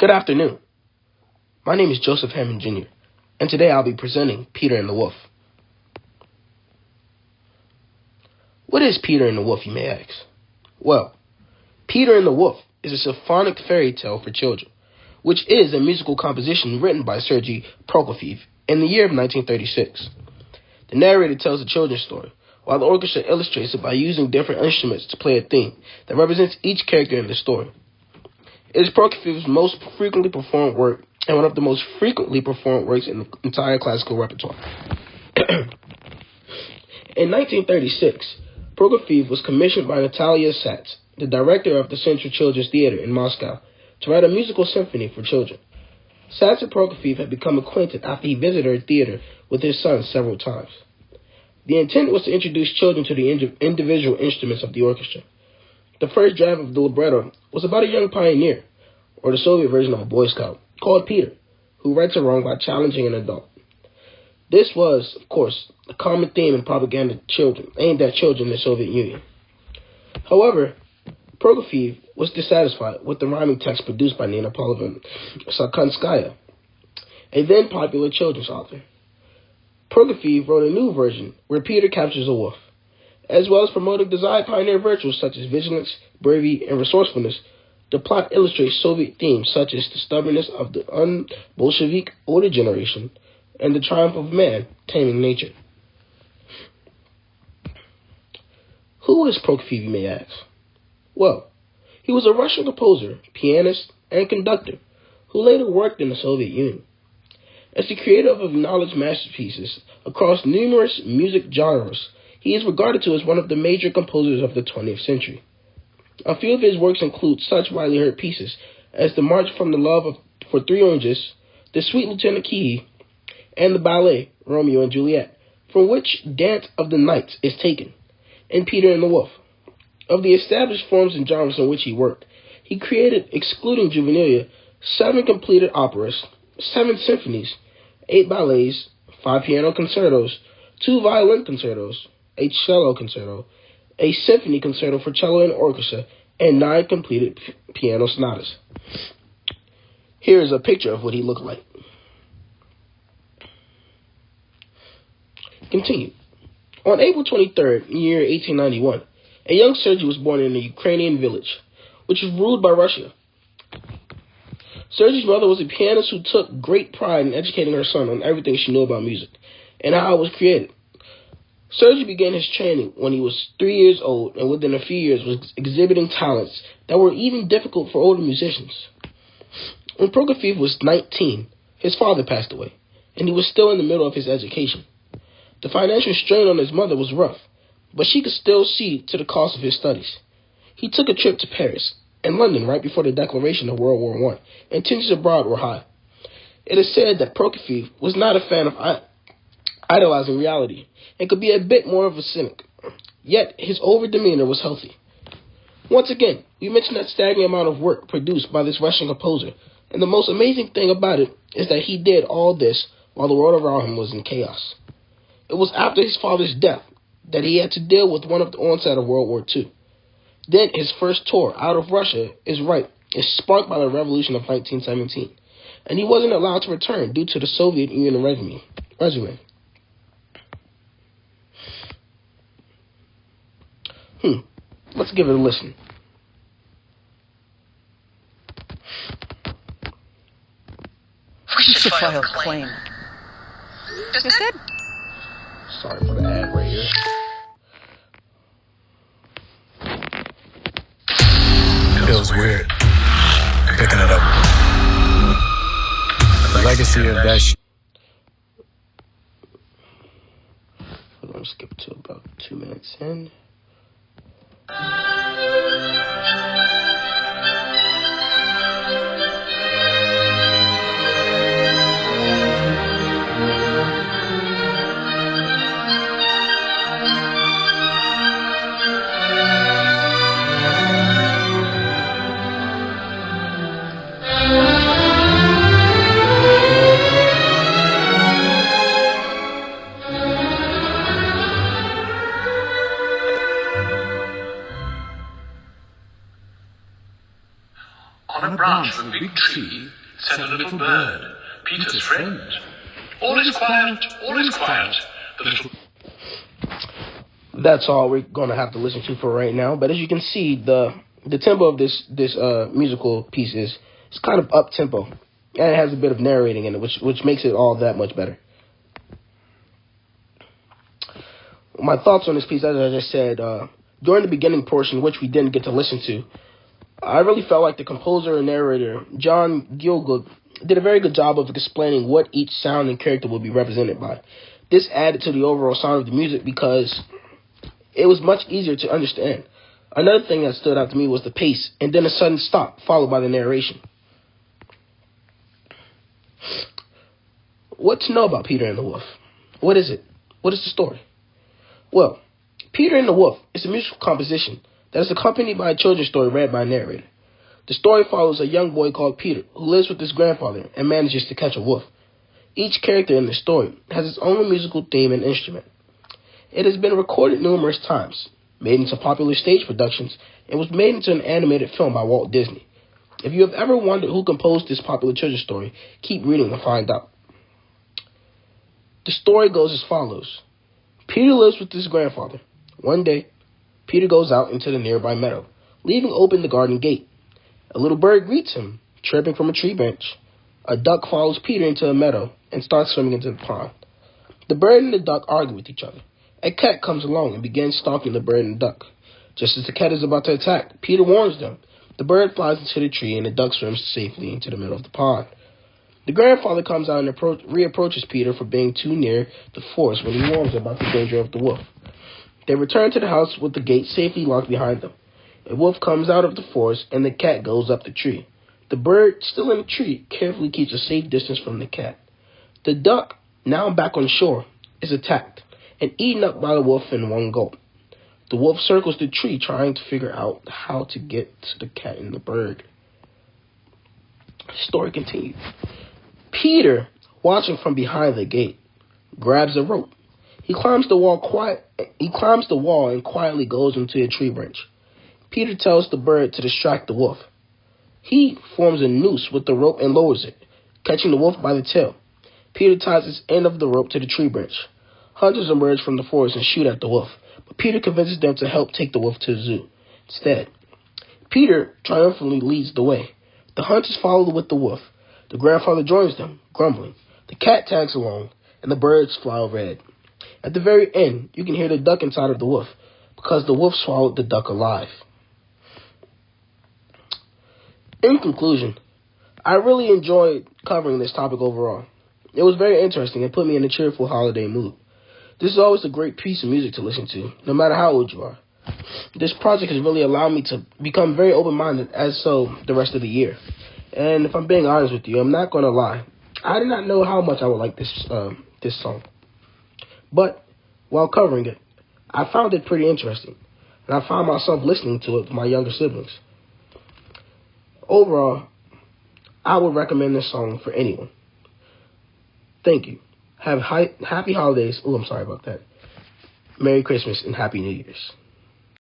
Good afternoon. My name is Joseph Hammond Jr., and today I'll be presenting Peter and the Wolf. What is Peter and the Wolf, you may ask? Well, Peter and the Wolf is a symphonic fairy tale for children, which is a musical composition written by Sergei Prokofiev in the year of 1936. The narrator tells a children's story, while the orchestra illustrates it by using different instruments to play a theme that represents each character in the story. It is Prokofiev's most frequently performed work and one of the most frequently performed works in the entire classical repertoire. In 1936, Prokofiev was commissioned by Natalia Sats, the director of the Central Children's Theater in Moscow, to write a musical symphony for children. Sats and Prokofiev had become acquainted after he visited her theater with his son several times. The intent was to introduce children to the individual instruments of the orchestra. The first draft of the libretto was about a young pioneer, or the Soviet version of a Boy Scout, called Peter, who rights a wrong by challenging an adult. This was, of course, a common theme in propaganda aimed at children in the Soviet Union. However, Prokofiev was dissatisfied with the rhyming text produced by Nina Pavlovna Sakanskaya, a then popular children's author. Prokofiev wrote a new version where Peter captures a wolf. As well as promoting desired pioneer virtues such as vigilance, bravery, and resourcefulness, the plot illustrates Soviet themes such as the stubbornness of the un-Bolshevik older generation and the triumph of man taming nature. Who is Prokofiev, you may ask? Well, he was a Russian composer, pianist, and conductor who later worked in the Soviet Union. As the creator of acknowledged masterpieces across numerous music genres, he is regarded to as one of the major composers of the 20th century. A few of his works include such widely heard pieces as the March from the Love for Three Oranges, the Sweet Lieutenant Key, and the ballet Romeo and Juliet, from which Dance of the Nights is taken, and Peter and the Wolf. Of the established forms and genres in which he worked, he created, excluding juvenilia, 7 completed operas, 7 symphonies, 8 ballets, 5 piano concertos, 2 violin concertos, a cello concerto, a symphony concerto for cello and orchestra, and 9 completed piano sonatas. Here is a picture of what he looked like. Continue. On April 23rd, year 1891, a young Sergei was born in a Ukrainian village, which was ruled by Russia. Sergei's mother was a pianist who took great pride in educating her son on everything she knew about music and how it was created. Sergei began his training when he was 3 years old, and within a few years was exhibiting talents that were even difficult for older musicians. When Prokofiev was 19, his father passed away, and he was still in the middle of his education. The financial strain on his mother was rough, but she could still see to the cost of his studies. He took a trip to Paris and London right before the declaration of World War I, and tensions abroad were high. It is said that Prokofiev was not a fan of idolizing reality and could be a bit more of a cynic. Yet, his over-demeanor was healthy. Once again, we mentioned that staggering amount of work produced by this Russian composer, and the most amazing thing about it is that he did all this while the world around him was in chaos. It was after his father's death that he had to deal with one of the onset of World War II. Then his first tour out of Russia is sparked by the revolution of 1917, and he wasn't allowed to return due to the Soviet Union regime. Let's give it a listen. We should file a claim. Just it? Sorry for the ad right here. Feels weird picking it up. The legacy of that Hold on, skip to about 2 minutes in. On a branch of a big tree sat a little bird, Peter's friend. All is quiet, all is quiet. The little... That's all we're going to have to listen to for right now. But as you can see, the tempo of this musical piece is it's kind of up tempo, and it has a bit of narrating in it, which makes it all that much better. My thoughts on this piece, as I just said, during the beginning portion, which we didn't get to listen to, I really felt like the composer and narrator, John Gielgud, did a very good job of explaining what each sound and character would be represented by. This added to the overall sound of the music because it was much easier to understand. Another thing that stood out to me was the pace, and then a sudden stop, followed by the narration. What to know about Peter and the Wolf? What is it? What is the story? Well, Peter and the Wolf is a musical composition that is accompanied by a children's story read by a narrator. The story follows a young boy called Peter who lives with his grandfather and manages to catch a wolf. Each character in the story has its own musical theme and instrument. It has been recorded numerous times, made into popular stage productions, and was made into an animated film by Walt Disney. If you have ever wondered who composed this popular children's story, keep reading to find out. The story goes as follows. Peter lives with his grandfather. One day, Peter goes out into the nearby meadow, leaving open the garden gate. A little bird greets him, chirping from a tree branch. A duck follows Peter into a meadow and starts swimming into the pond. The bird and the duck argue with each other. A cat comes along and begins stalking the bird and duck. Just as the cat is about to attack, Peter warns them. The bird flies into the tree and the duck swims safely into the middle of the pond. The grandfather comes out and reapproaches Peter for being too near the forest when he warns him about the danger of the wolf. They return to the house with the gate safely locked behind them. A wolf comes out of the forest and the cat goes up the tree. The bird, still in the tree, carefully keeps a safe distance from the cat. The duck, now back on shore, is attacked and eaten up by the wolf in one gulp. The wolf circles the tree trying to figure out how to get to the cat and the bird. The story continues. Peter, watching from behind the gate, grabs a rope. He climbs the wall and quietly goes into a tree branch. Peter tells the bird to distract the wolf. He forms a noose with the rope and lowers it, catching the wolf by the tail. Peter ties his end of the rope to the tree branch. Hunters emerge from the forest and shoot at the wolf, but Peter convinces them to help take the wolf to the zoo. Instead, Peter triumphantly leads the way. The hunters follow with the wolf. The grandfather joins them, grumbling. The cat tags along, and the birds fly overhead. At the very end, you can hear the duck inside of the wolf, because the wolf swallowed the duck alive. In conclusion, I really enjoyed covering this topic overall. It was very interesting and put me in a cheerful holiday mood. This is always a great piece of music to listen to, no matter how old you are. This project has really allowed me to become very open-minded, as so the rest of the year. And if I'm being honest with you, I'm not going to lie. I did not know how much I would like this song. But while covering it, I found it pretty interesting. And I found myself listening to it with my younger siblings. Overall, I would recommend this song for anyone. Thank you. Have happy holidays. Oh, I'm sorry about that. Merry Christmas and Happy New Year's.